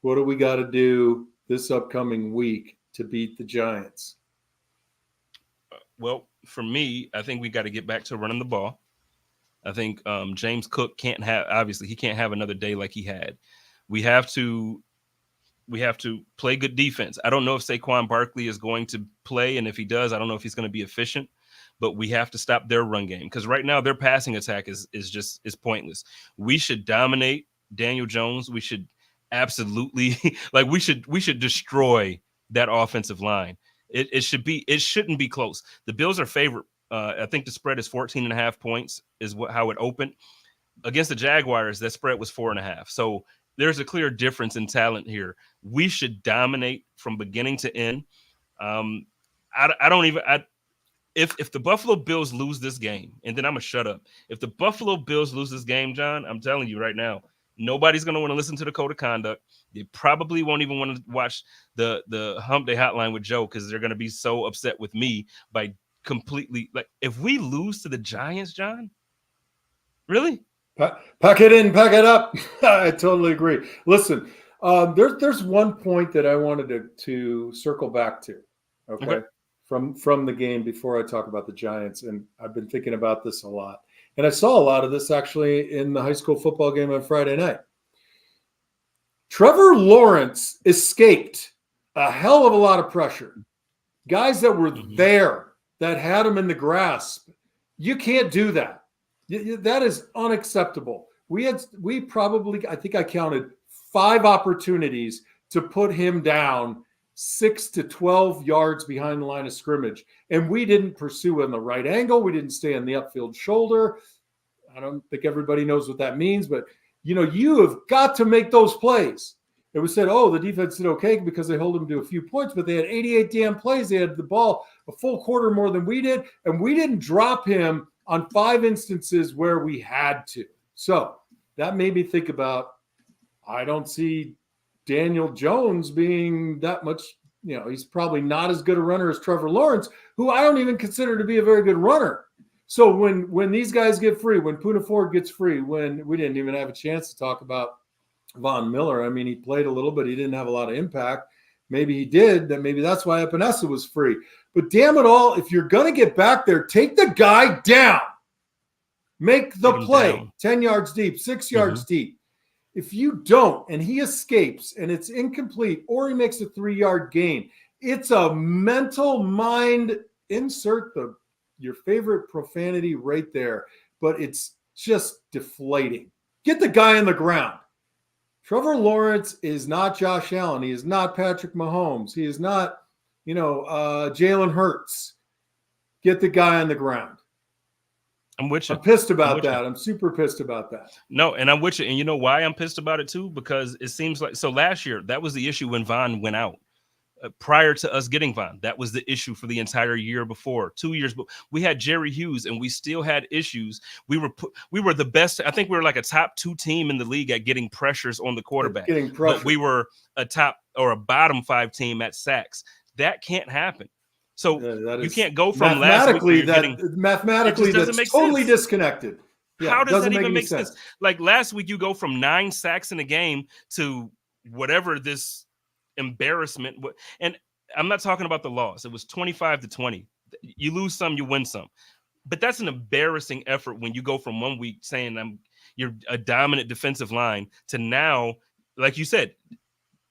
What do we got to do this upcoming week to beat the Giants? Well, for me, I think we got to get back to running the ball. I think James Cook can't have another day like he had. We have to play good defense. I don't know if Saquon Barkley is going to play, and if he does, I don't know if he's going to be efficient. But we have to stop their run game because right now their passing attack is pointless. We should dominate Daniel Jones. We should absolutely we should destroy that offensive line. It shouldn't be close. The Bills are favored. I think the spread is 14.5 points is how it opened. Against the Jaguars, that spread was 4.5. So there's a clear difference in talent here. We should dominate from beginning to end. If the Buffalo Bills lose this game, and then I'm gonna shut up. If the Buffalo Bills lose this game, John, I'm telling you right now, nobody's going to want to listen to the code of conduct. They probably won't even want to watch the Hump Day Hotline with Joe because they're going to be so upset with me by completely if we lose to the Giants, John, really? Pack it in, pack it up. I totally agree. Listen, there's one point that I wanted to circle back to. Okay. From the game before I talk about the Giants, and I've been thinking about this a lot. And I saw a lot of this actually in the high school football game on Friday night. Trevor Lawrence escaped a hell of a lot of pressure. Guys that were there that had him in the grasp. You can't do that. That is unacceptable. We probably, I think I counted 5 opportunities to put him down 6 to 12 yards behind the line of scrimmage. And we didn't pursue in the right angle. We didn't stay on the upfield shoulder. I don't think everybody knows what that means, but you have got to make those plays. It was said, the defense did okay because they held them to a few points, but they had 88 damn plays. They had the ball a full quarter more than we did. And we didn't drop him on 5 instances where we had to. So that made me think about, I don't see Daniel Jones being that much, he's probably not as good a runner as Trevor Lawrence, who I don't even consider to be a very good runner. So when these guys get free, when Poona Ford gets free, when we didn't even have a chance to talk about Von Miller. I mean, he played a little, but he didn't have a lot of impact. Maybe he did. Maybe that's why Epinesa was free. But damn it all, if you're going to get back there, take the guy down. Make the play 10 yards deep, 6 yards deep. If you don't, and he escapes, and it's incomplete, or he makes a 3-yard gain, it's a mental mind, insert your favorite profanity right there, but it's just deflating. Get the guy on the ground. Trevor Lawrence is not Josh Allen. He is not Patrick Mahomes. He is not, Jalen Hurts. Get the guy on the ground. I'm with you. I'm pissed about that. I'm super pissed about that. No, and I'm with you. And you know why I'm pissed about it too? Because it seems like, so last year, that was the issue when Von went out. Prior to us getting Von, that was the issue for the entire year before. 2 years, but we had Jerry Hughes, and we still had issues. We were the best. I think we were like a top 2 team in the league at getting pressures on the quarterback. But we were a top or a bottom 5 team at sacks. That can't happen. So you can't go from mathematically that's totally disconnected. Yeah, how does that even make sense? Like last week, you go from 9 sacks in a game to whatever this embarrassment. And I'm not talking about the loss. It was 25-20. You lose some, you win some. But that's an embarrassing effort when you go from 1 week saying you're a dominant defensive line to now, like you said,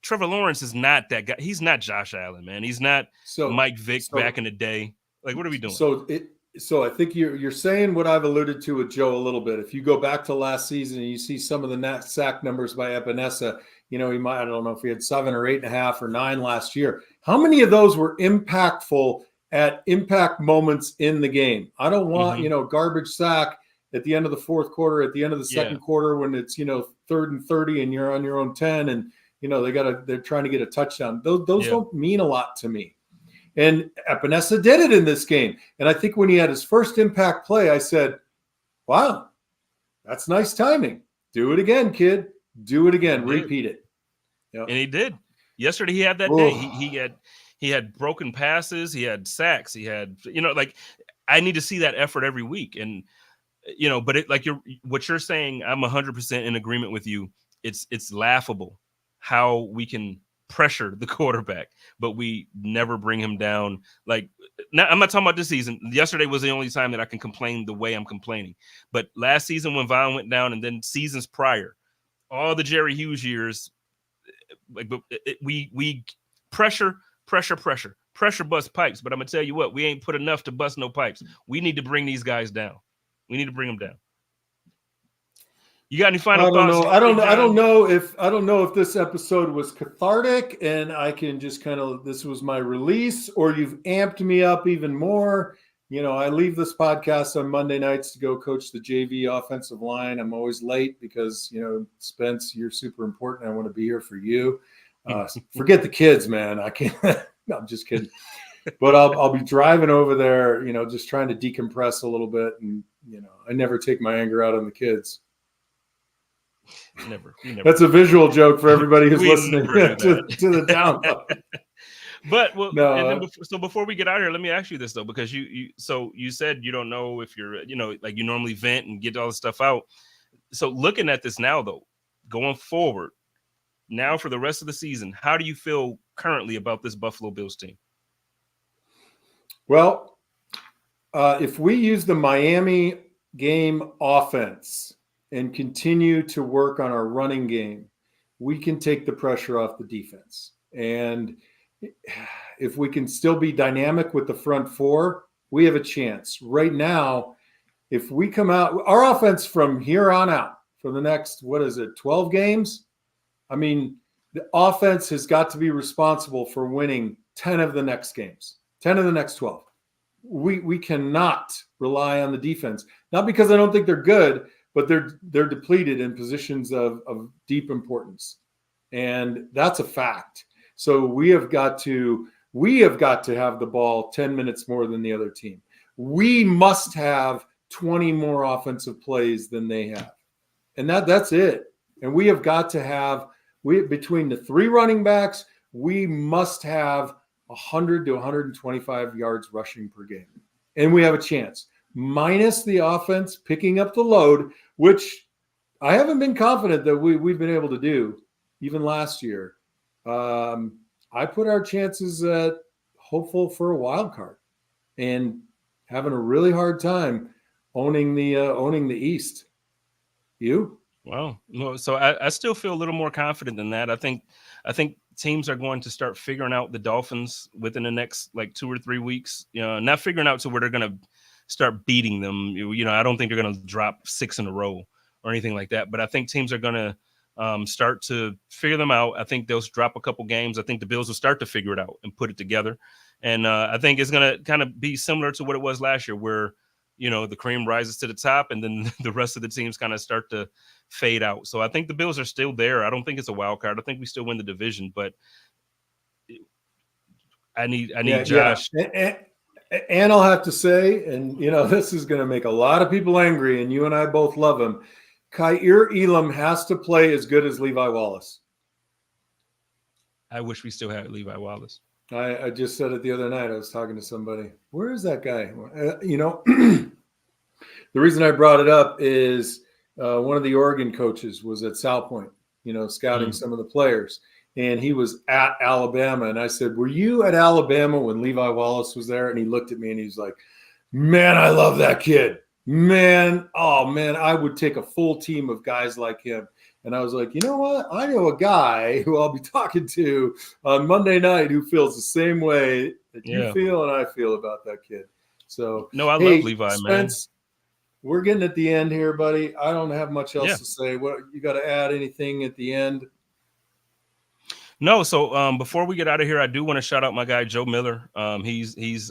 Trevor Lawrence is not that guy. He's not Josh Allen, man. He's not Mike Vick back in the day. Like, what are we doing? So I think you're saying what I've alluded to with Joe a little bit. If you go back to last season and you see some of the sack numbers by Epinesa, he might, I don't know if he had 7 or 8.5 or 9 last year. How many of those were impactful at impact moments in the game? I don't want, garbage sack at the end of the fourth quarter, at the end of the second quarter when it's, 3rd and 30 and you're on your own 10 and, they're trying to get a touchdown. Those don't mean a lot to me. And Epinesa did it in this game. And I think when he had his first impact play, I said, wow, that's nice timing. Do it again, kid. Do it again. Repeat it. Yep. And he did. Yesterday he had that day. He had broken passes. He had sacks. He had, I need to see that effort every week. And, but what you're saying, I'm 100% in agreement with you. It's laughable how we can pressure the quarterback, but we never bring him down. Like, now, I'm not talking about this season. Yesterday was the only time that I can complain the way I'm complaining. But last season when Von went down, and then seasons prior, all the Jerry Hughes years, we pressure bust pipes. But I'm gonna tell you what, we ain't put enough to bust no pipes. We need to bring these guys down. We need to bring them down. You got any final thoughts? I don't know if this episode was cathartic and I can just this was my release, or you've amped me up even more. I leave this podcast on Monday nights to go coach the JV offensive line. I'm always late because, Spence, you're super important. I want to be here for you. Forget the kids, man. I can't. No, I'm just kidding. But I'll be driving over there, just trying to decompress a little bit. And, I never take my anger out on the kids. Never. That's a visual joke for everybody who's listening to the download. But so before we get out of here, let me ask you this though, because you said you don't know if you're, like you normally vent and get all the stuff out. So looking at this now though, going forward now for the rest of the season, how do you feel currently about this Buffalo Bills team? Well, if we use the Miami game offense and continue to work on our running game, we can take the pressure off the defense. And if we can still be dynamic with the front four, we have a chance. Right now, if we come out, our offense from here on out, for the next, 12 games? I mean, the offense has got to be responsible for winning 10 of the next games, 10 of the next 12. We cannot rely on the defense. Not because I don't think they're good, but they're depleted in positions of deep importance. And that's a fact. So we have got to have the ball 10 minutes more than the other team. We must have 20 more offensive plays than they have. And that's it. And we have got to have, between the 3 running backs, we must have 100 to 125 yards rushing per game. And we have a chance. Minus the offense picking up the load, which I haven't been confident that we've been able to do even last year. I put our chances at hopeful for a wild card and having a really hard time owning the East. You? Wow. Well, so I still feel a little more confident than that. I think teams are going to start figuring out the Dolphins within the next 2 or 3 weeks. Not figuring out to where they're going to start beating them. I don't think they're going to drop 6 in a row or anything like that. But I think teams are going to start to figure them out. I think they'll drop a couple games. I think the Bills will start to figure it out and put it together. And I think it's going to kind of be similar to what it was last year, where, the cream rises to the top and then the rest of the teams kind of start to fade out. So I think the Bills are still there. I don't think it's a wild card. I think we still win the division, but I need Josh. Yeah. And I'll have to say, and this is going to make a lot of people angry, and you and I both love him. Kaiir Elam has to play as good as Levi Wallace. I wish we still had Levi Wallace. I just said it the other night. I was talking to somebody. Where is that guy? The reason I brought it up is one of the Oregon coaches was at South Point, scouting some of the players. And he was at Alabama. And I said, were you at Alabama when Levi Wallace was there? And he looked at me and he's like, man, I love that kid. Man, I would take a full team of guys like him. And I was like, you know what? I know a guy who I'll be talking to on Monday night who feels the same way that you feel and I feel about that kid. So, no, I love Levi, Spence, man. We're getting at the end here, buddy. I don't have much else to say. What you got to add anything at the end? No. So before we get out of here, I do want to shout out my guy, Joe Miller. He's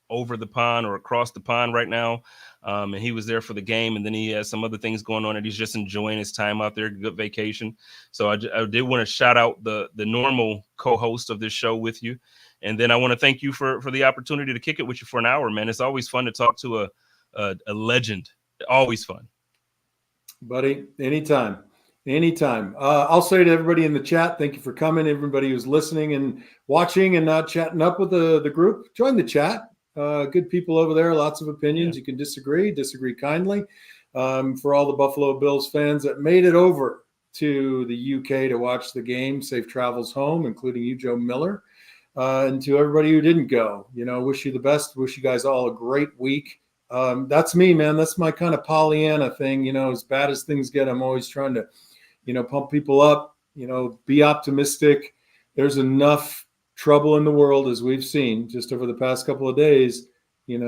over the pond or across the pond right now. And he was there for the game, and then he has some other things going on, and he's just enjoying his time out there. Good vacation. So I did want to shout out the normal co-host of this show with you. And then I want to thank you for the opportunity to kick it with you for an hour, man. It's always fun to talk to a legend. Always fun. Buddy, anytime. I'll say to everybody in the chat, thank you for coming. Everybody who's listening and watching and not chatting up with the group, join the chat. Good people over there, lots of opinions. You can disagree kindly. For all the Buffalo Bills fans that made it over to the UK to watch the game, safe travels home, including you, Joe Miller. And to everybody who didn't go, wish you the best. Wish you guys all a great week. That's me, man. That's my kind of Pollyanna thing. As bad as things get, I'm always trying to, pump people up, be optimistic. There's enough trouble in the world, as we've seen just over the past couple of days. Keep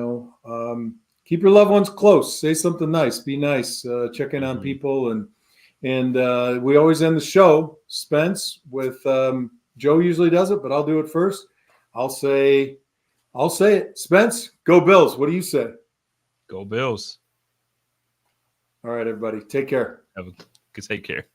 your loved ones close. Say something nice. Be nice. Check in on people. And we always end the show, Spence, with Joe usually does it, but I'll do it first. I'll say it. Spence, go Bills. What do you say? Go Bills. All right, everybody. Take care. Take care.